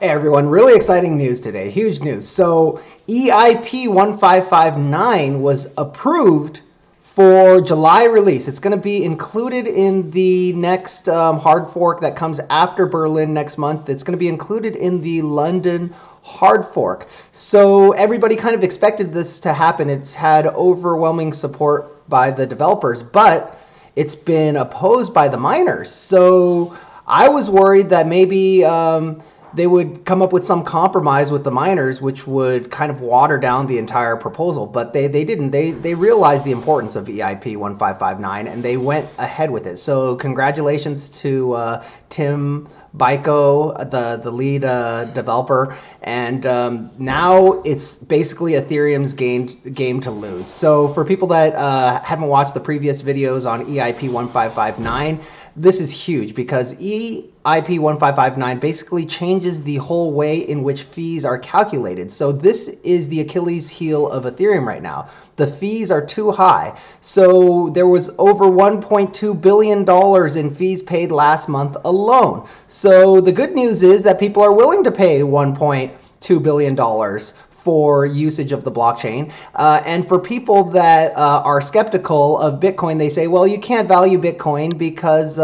Hey everyone, really exciting news today, huge news. So EIP 1559 was approved for July release. It's going to be included in the next hard fork that comes after Berlin next month. It's going to be included in the London hard fork. So everybody kind of expected this to happen. It's had overwhelming support by the developers, but it's been opposed by the miners. So I was worried that maybe they would come up with some compromise with the miners, which would kind of water down the entire proposal. But they didn't. They realized the importance of EIP 1559, and they went ahead with it. So congratulations to Tim Byko, the lead developer, and now it's basically Ethereum's game to lose. So for people that haven't watched the previous videos on EIP 1559, this is huge because EIP 1559 basically changes the whole way in which fees are calculated. So this is the Achilles heel of Ethereum right now. The fees are too high. So there was over $1.2 billion in fees paid last month alone. So the good news is that people are willing to pay $1.2 billion for usage of the blockchain. And for people that are skeptical of Bitcoin, they say, well, you can't value Bitcoin because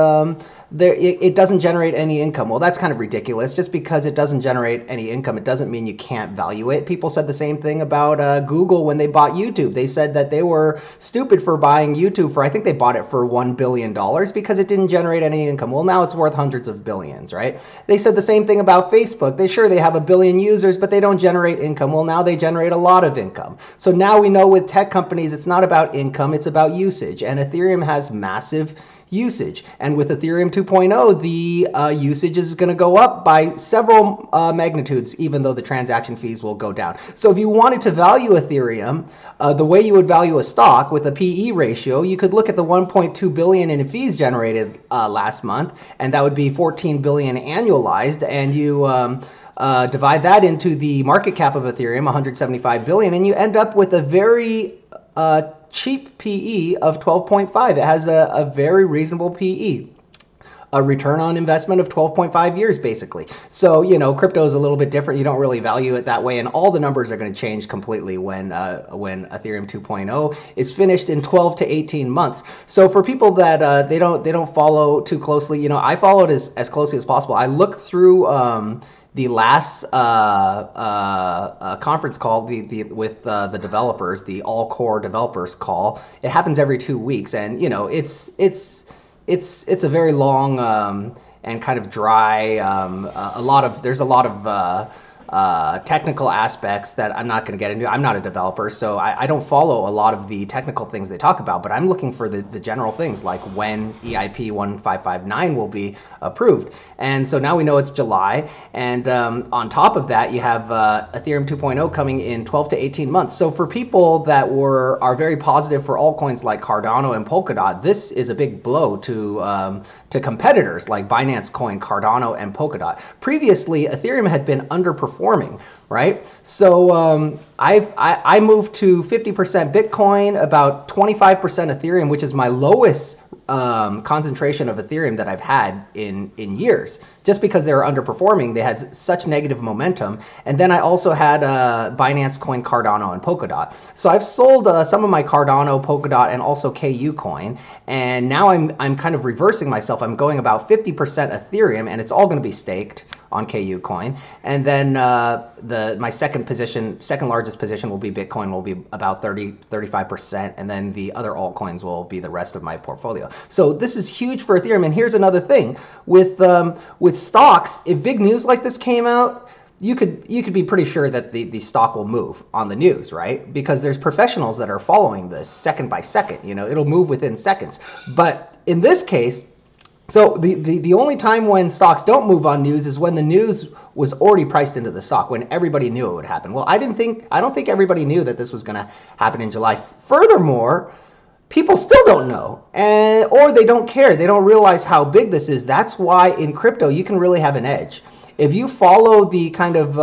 it doesn't generate any income. Well, that's kind of ridiculous. Just because it doesn't generate any income, it doesn't mean you can't value it. People said the same thing about Google when they bought YouTube. They said that they were stupid for buying YouTube for, I think they bought it for $1 billion because it didn't generate any income. Well, now it's worth hundreds of billions, right? They said the same thing about Facebook. They have 1 billion users, but they don't generate income. Well, now they generate a lot of income. So now we know with tech companies, it's not about income, it's about usage. And Ethereum has massive usage. And with Ethereum 2.0, the usage is going to go up by several magnitudes, even though the transaction fees will go down. So if you wanted to value Ethereum, the way you would value a stock with a PE ratio, you could look at the 1.2 billion in fees generated last month, and that would be 14 billion annualized, and you divide that into the market cap of Ethereum, 175 billion, and you end up with a very cheap PE of 12.5. It has a very reasonable PE. A return on investment of 12.5 years, basically. So, you know, crypto is a little bit different. You don't really value it that way, and all the numbers are going to change completely when Ethereum 2.0 is finished in 12 to 18 months. So for people that they don't follow too closely, you know, I followed as closely as possible. I looked through the last conference call with the developers, the all core developers call. It happens every 2 weeks, and you know it's a very long and kind of dry. There's a lot of technical aspects that I'm not going to get into. I'm not a developer, so I don't follow a lot of the technical things they talk about, but I'm looking for the general things like when EIP 1559 will be approved. And so now we know it's July, and on top of that, you have Ethereum 2.0 coming in 12 to 18 months. So for people that are very positive for altcoins like Cardano and Polkadot, this is a big blow to competitors like Binance Coin, Cardano, and Polkadot. Previously, Ethereum had been underperforming, right? So I moved to 50% Bitcoin, about 25% Ethereum, which is my lowest concentration of Ethereum that I've had in years, just because they were underperforming. They had such negative momentum. And then I also had Binance Coin, Cardano, and Polkadot. So I've sold some of my Cardano, Polkadot, and also KU Coin. And now I'm kind of reversing myself. I'm going about 50% Ethereum, and it's all going to be staked on KU Coin. And then my second largest position will be Bitcoin, will be about 35%, and then the other altcoins will be the rest of my portfolio. So this is huge for Ethereum. And here's another thing with stocks. If big news like this came out, you could be pretty sure that the stock will move on the news, right? Because there's professionals that are following this second by second. You know, it'll move within seconds. But in this case, so the only time when stocks don't move on news is when the news was already priced into the stock, when everybody knew it would happen. Well, I don't think everybody knew that this was going to happen in July. Furthermore, people still don't know, or they don't care. They don't realize how big this is. That's why in crypto you can really have an edge. If you follow the kind of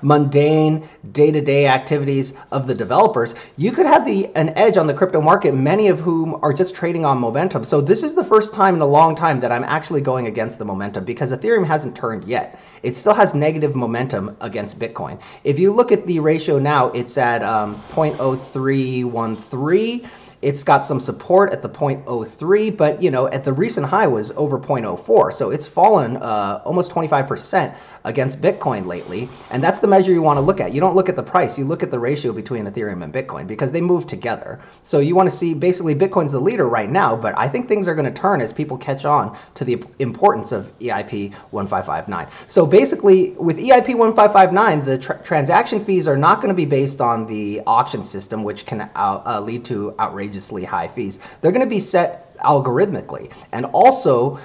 mundane day-to-day activities of the developers, you could have an edge on the crypto market, many of whom are just trading on momentum. So this is the first time in a long time that I'm actually going against the momentum, because Ethereum hasn't turned yet. It still has negative momentum against Bitcoin. If you look at the ratio now, it's at 0.0313. It's got some support at the 0.03, but at the recent high was over 0.04. So it's fallen almost 25% against Bitcoin lately. And that's the measure you want to look at. You don't look at the price, you look at the ratio between Ethereum and Bitcoin, because they move together. So you want to see, basically Bitcoin's the leader right now, but I think things are going to turn as people catch on to the importance of EIP 1559. So basically with EIP 1559, the transaction fees are not going to be based on the auction system, which can lead to outrageously high fees. They're going to be set algorithmically. And also,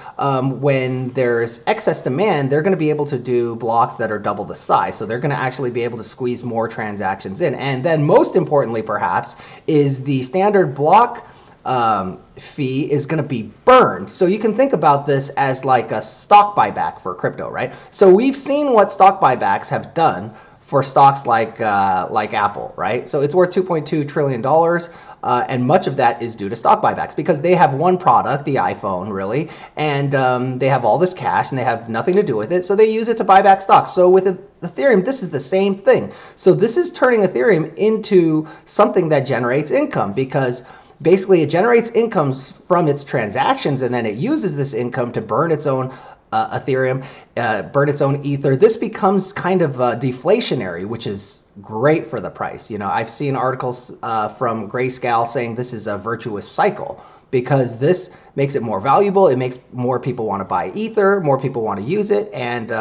when there's excess demand, they're going to be able to do blocks that are double the size. So they're going to actually be able to squeeze more transactions in. And then most importantly, perhaps, is the standard block fee is going to be burned. So you can think about this as like a stock buyback for crypto, right? So we've seen what stock buybacks have done for stocks like Apple, right? So it's worth $2.2 trillion. And much of that is due to stock buybacks, because they have one product, the iPhone, really, and they have all this cash and they have nothing to do with it, so they use it to buy back stocks. So with Ethereum, this is the same thing. So this is turning Ethereum into something that generates income, because basically it generates income from its transactions, and then it uses this income to burn its own Ethereum, burn its own ether. This becomes kind of deflationary, which is great for the price. I've seen articles from Grayscale saying this is a virtuous cycle, because this makes it more valuable. It makes more people want to buy ether, more people want to use it, and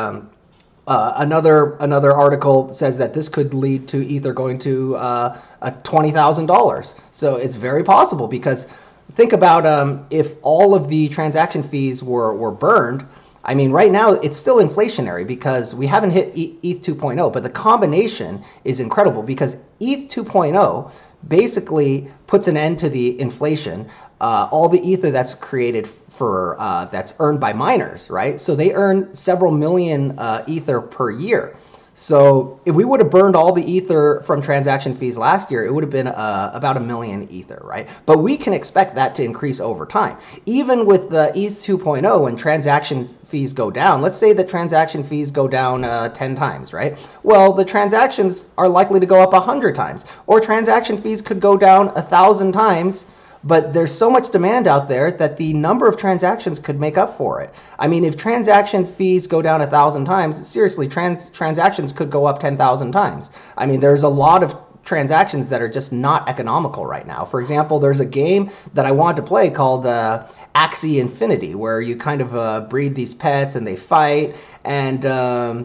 another article says that this could lead to ether going to $20,000. So it's very possible, because think about if all of the transaction fees were burned. I mean, right now it's still inflationary because we haven't hit ETH 2.0, but the combination is incredible, because ETH 2.0 basically puts an end to the inflation. All the ether that's created for that's earned by miners, right? So they earn several million ether per year. So if we would have burned all the ether from transaction fees last year, it would have been about 1 million ether, right? But we can expect that to increase over time. Even with the ETH 2.0, when transaction fees go down, let's say the transaction fees go down 10 times, right? Well, the transactions are likely to go up 100 times, or transaction fees could go down 1,000 times. But there's so much demand out there that the number of transactions could make up for it. I mean, if transaction fees go down 1,000 times, seriously, transactions could go up 10,000 times. I mean, there's a lot of transactions that are just not economical right now. For example, there's a game that I want to play called Axie Infinity, where you kind of breed these pets and they fight, and they're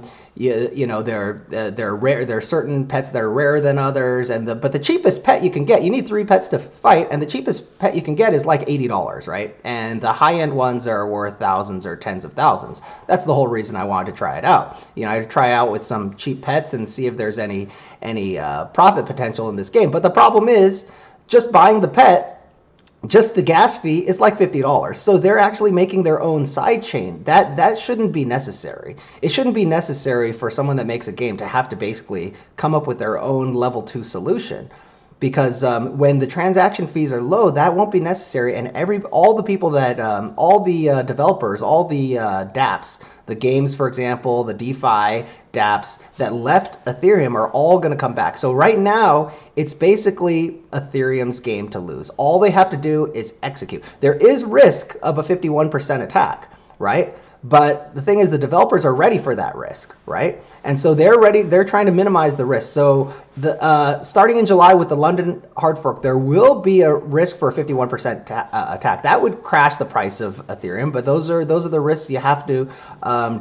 rare. There are certain pets that are rarer than others, but the cheapest pet you can get, you need 3 pets to fight, and the cheapest pet you can get is like $80, right? And the high-end ones are worth thousands or tens of thousands. That's the whole reason I wanted to try it out. I try out with some cheap pets and see if there's any profit potential in this game. But the problem is, just buying the pet, just the gas fee is like $50. So they're actually making their own side chain. That shouldn't be necessary. It shouldn't be necessary for someone that makes a game to have to basically come up with their own level 2 solution. Because when the transaction fees are low, that won't be necessary, and all the people that, all the developers, all the dApps, the games, for example, the DeFi dApps that left Ethereum are all going to come back. So right now, it's basically Ethereum's game to lose. All they have to do is execute. There is risk of a 51% attack, right? But the thing is, the developers are ready for that risk, right? And so they're ready. They're trying to minimize the risk. So starting in July with the London hard fork, there will be a risk for a 51% attack. That would crash the price of Ethereum. But those are the risks you have to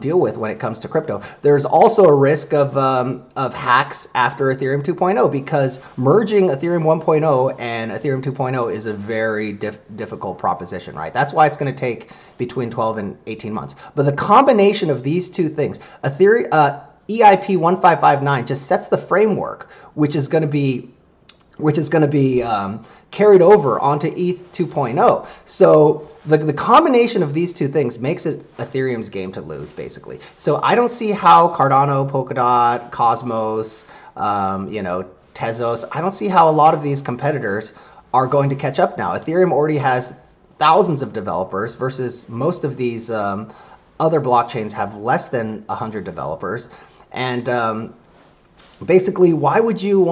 deal with when it comes to crypto. There's also a risk of hacks after Ethereum 2.0, because merging Ethereum 1.0 and Ethereum 2.0 is a very difficult proposition, right? That's why it's going to take between 12 and 18 months. But the combination of these two things, EIP 1559 just sets the framework, which is going to be which is going to be carried over onto ETH 2.0. So the combination of these two things makes it Ethereum's game to lose, basically. So I don't see how Cardano, Polkadot, Cosmos, Tezos, I don't see how a lot of these competitors are going to catch up now. Ethereum already has thousands of developers versus most of these other blockchains have less than 100 developers. And basically, why would you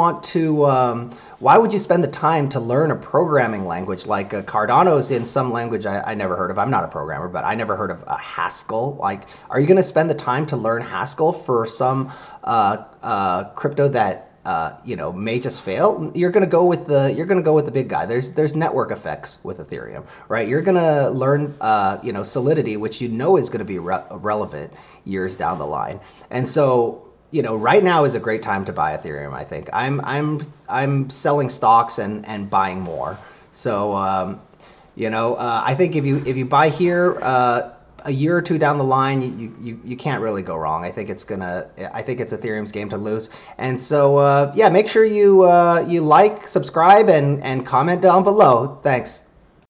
spend the time to learn a programming language like Cardano's in some language I never heard of? I'm not a programmer, but I never heard of Haskell. Like, are you going to spend the time to learn Haskell for some crypto that may just fail? You're going to go with the big guy. There's network effects with Ethereum, right? You're going to learn Solidity, which is going to be relevant years down the line. And so right now is a great time to buy Ethereum. I think I'm selling stocks and buying more. So I think if you buy here a year or two down the line, you can't really go wrong. I think it's Ethereum's game to lose. And so yeah, make sure you like, subscribe, and comment down below. Thanks.